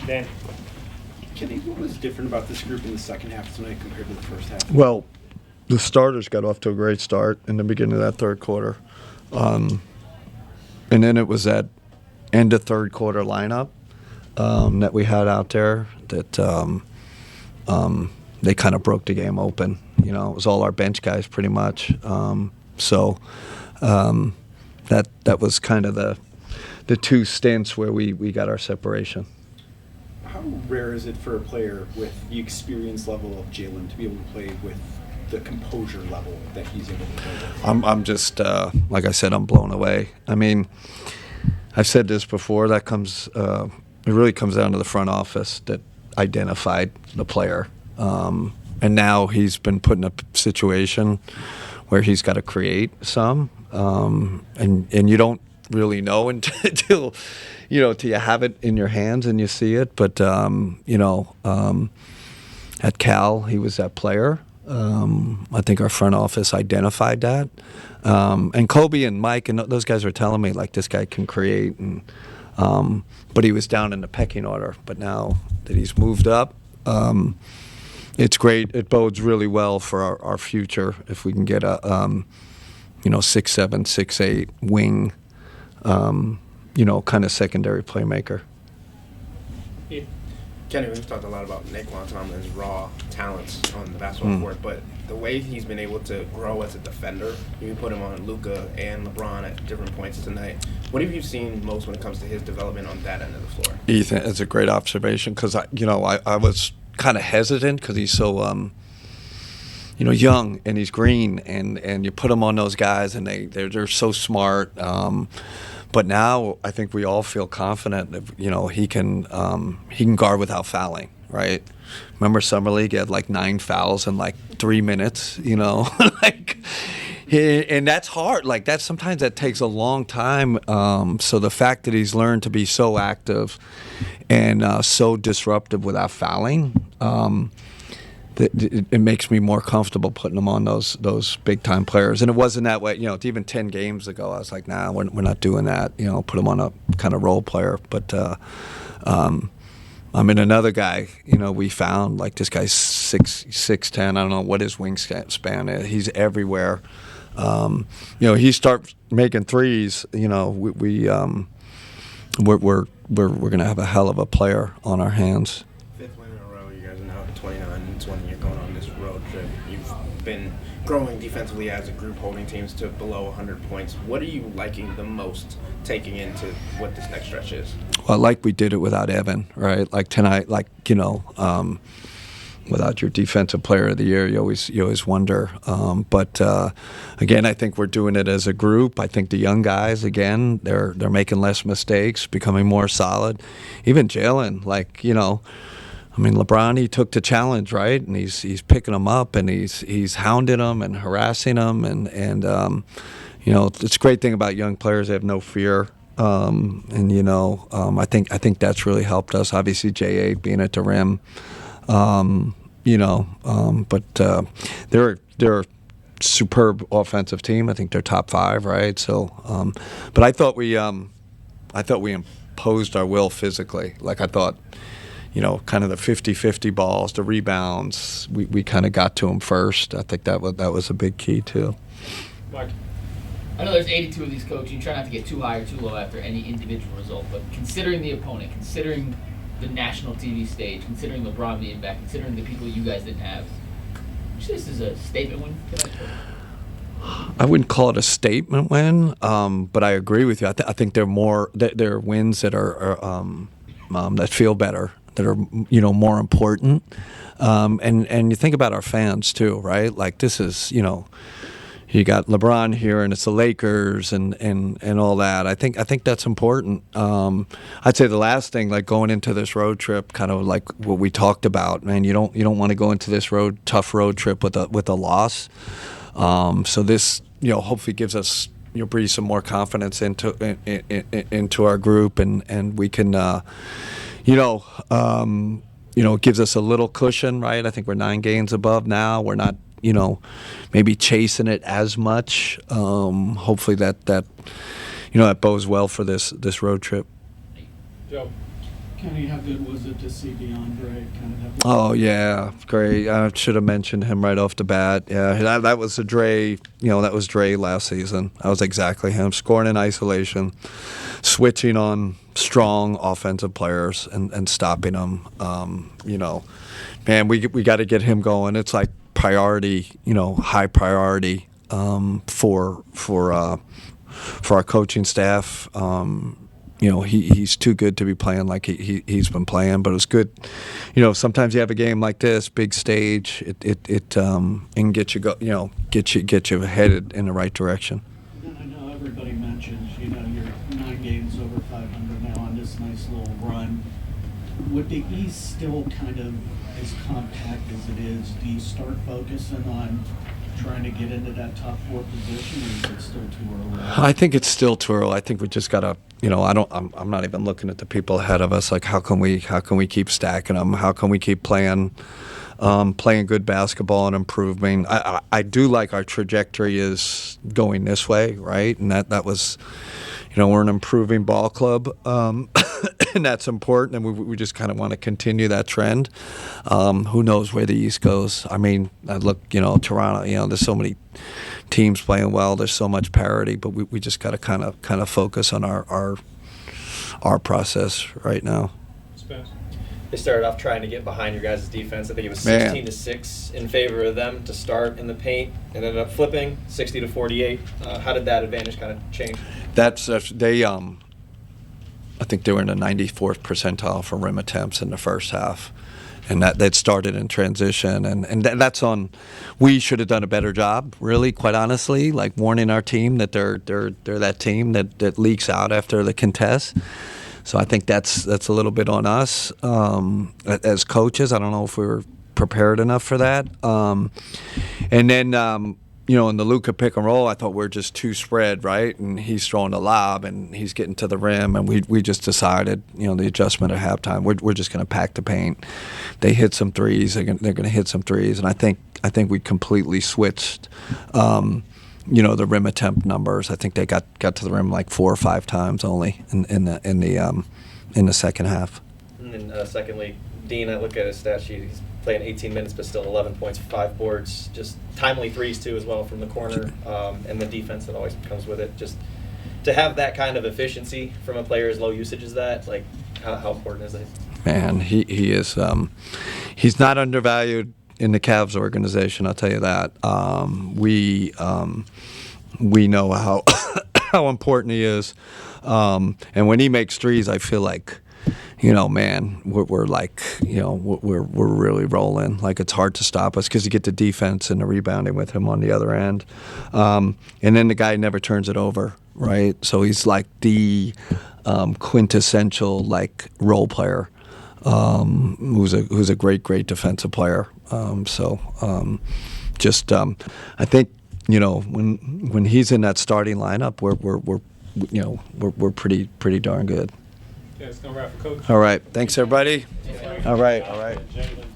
Dan. Kenny, what was different about this group in the second half tonight compared to the first half? Well, the starters got off to a great start in the beginning of that third quarter. And then it was that end of third quarter lineup that we had out there that they kind of broke the game open. You know, it was all our bench guys pretty much. So that was kind of the two stints where we got our separation. How rare is it for a player with the experience level of Jaylen to be able to play with the composure level that he's able to play with? I'm just, like I said, I'm blown away. I mean, I've said this before, it really comes down to the front office that identified the player. And now he's been put in a situation where he's got to create some. And you don't really know until you have it in your hands and you see it. But, at Cal, he was that player. I think our front office identified that. And Kobe and Mike and those guys were telling me, like, this guy can create. But he was down in the pecking order. But now that he's moved up, it's great. It bodes really well for our future if we can get a 6'7", 6'8" wing, kind of secondary playmaker. Yeah. Kenny, we've talked a lot about Naquan Tomlin's raw talents on the basketball court, but the way he's been able to grow as a defender, you put him on Luka and LeBron at different points tonight. What have you seen most when it comes to his development on that end of the floor? Ethan, it's a great observation because I was kind of hesitant because he's so young and he's green and you put him on those guys and they're so smart. But now I think we all feel confident that he can guard without fouling, right? Remember Summer League, he had like 9 fouls in like 3 minutes, like, and that's hard. Like sometimes that takes a long time. So the fact that he's learned to be so active and so disruptive without fouling, it makes me more comfortable putting him on those big time players. And it wasn't that way, even 10 games ago, I was like, nah, we're not doing that. Put him on a kind of role player. But another guy, we found, like, this guy's 6'10". I don't know what his wingspan is. He's everywhere. He starts making threes. We're gonna have a hell of a player on our hands. 5th win in a row. You guys are now 29-20. You're going on this road trip. You've been growing defensively as a group, holding teams to below 100 points. What are you liking the most taking into what this next stretch is? Well, like we did it without Evan, right? Like tonight, without your defensive player of the year, you always wonder. But again, I think we're doing it as a group. I think the young guys, again, they're making less mistakes, becoming more solid. Even Jaylen, LeBron, he took the challenge, right? And he's picking them up and he's hounding them and harassing them and it's a great thing about young players. They have no fear. I think that's really helped us. Obviously, J.A. being at the rim. But they're a superb offensive team. I think they're top 5, right? So, but I thought we imposed our will physically. Like, I thought, kind of the 50-50 balls, the rebounds, we kind of got to them first. I think that was a big key too. Mark. I know there's 82 of these, coach. You try not to get too high or too low after any individual result, but considering the opponent, considering the national TV stage, considering LeBron being back, considering the people you guys didn't have, would you say this is a statement win tonight? I wouldn't call it a statement win, but I agree with you. I think they're wins that are that feel better, that are more important, and you think about our fans too, right? Like, this is you got LeBron here, and it's the Lakers, and all that. I think that's important. I'd say the last thing, like going into this road trip, kind of like what we talked about, man. You don't want to go into this tough road trip with a loss. So this, hopefully gives us, breathe some more confidence into our group, and we can, it gives us a little cushion, right? I think we're 9 games above now. We're not, maybe chasing it as much. Hopefully that bodes well for this road trip. Joe. Kenny, how good was it to see DeAndre kind of have? Oh yeah, great. I should have mentioned him right off the bat. Yeah, that was a Dre. That was Dre last season. That was exactly him, scoring in isolation, switching on strong offensive players and stopping them. Man, we got to get him going. It's like priority, high priority for our coaching staff. He's too good to be playing like he's been playing, but it's good. Sometimes you have a game like this, big stage, it can get you get you headed in the right direction. And I know everybody mentions, you're 9 games over 500 now on this nice little run. Would the East still kind of as compact as it is? Do you start focusing on trying to get into that top 4 position, or is it still too early? I think it's still too early. I think we just gotta. I'm not even looking at the people ahead of us. Like, how can we keep stacking them? How can we keep playing good basketball and improving? I do like our trajectory is going this way, right? And that was, we're an improving ball club, and that's important. And we just kind of want to continue that trend. Who knows where the East goes? I mean, I look, Toronto. There's so many teams playing well. There's so much parity, but we just got to kind of focus on our process right now. Spence. They started off trying to get behind your guys' defense. I think it was 16-6 in favor of them to start in the paint. It ended up flipping 60-48. How did that advantage kind of change? They I think they were in the 94th percentile for rim attempts in the first half. And that started in transition, and that's on. We should have done a better job, really, quite honestly, like warning our team that they're that team that leaks out after the contest. So I think that's a little bit on us as coaches. I don't know if we were prepared enough for that. And then in the Luka pick and roll, I thought we were just too spread, right? And he's throwing the lob, and he's getting to the rim, and we just decided, the adjustment at halftime, we're just going to pack the paint. They hit some threes, they're going to hit some threes, and I think we completely switched, the rim attempt numbers. I think they got to the rim like 4 or 5 times only in the second half. And then secondly, Dean, I look at his stat sheet. He's playing 18 minutes, but still 11 points, 5 boards. Just timely threes, too, as well from the corner, and the defense that always comes with it. Just to have that kind of efficiency from a player as low usage as that, like, how important is it? Man, he is. He's not undervalued in the Cavs organization, I'll tell you that. We know how how important he is. And when he makes threes, I feel like, man, we're like, we're really rolling. Like, it's hard to stop us because you get the defense and the rebounding with him on the other end. And then the guy never turns it over, right? So he's like the quintessential, like, role player, who's a great defensive player. I think, when he's in that starting lineup, we're pretty darn good. Yeah, it's gonna wrap for Coach. All right. Thanks, everybody. Yeah. All right. Jaylen.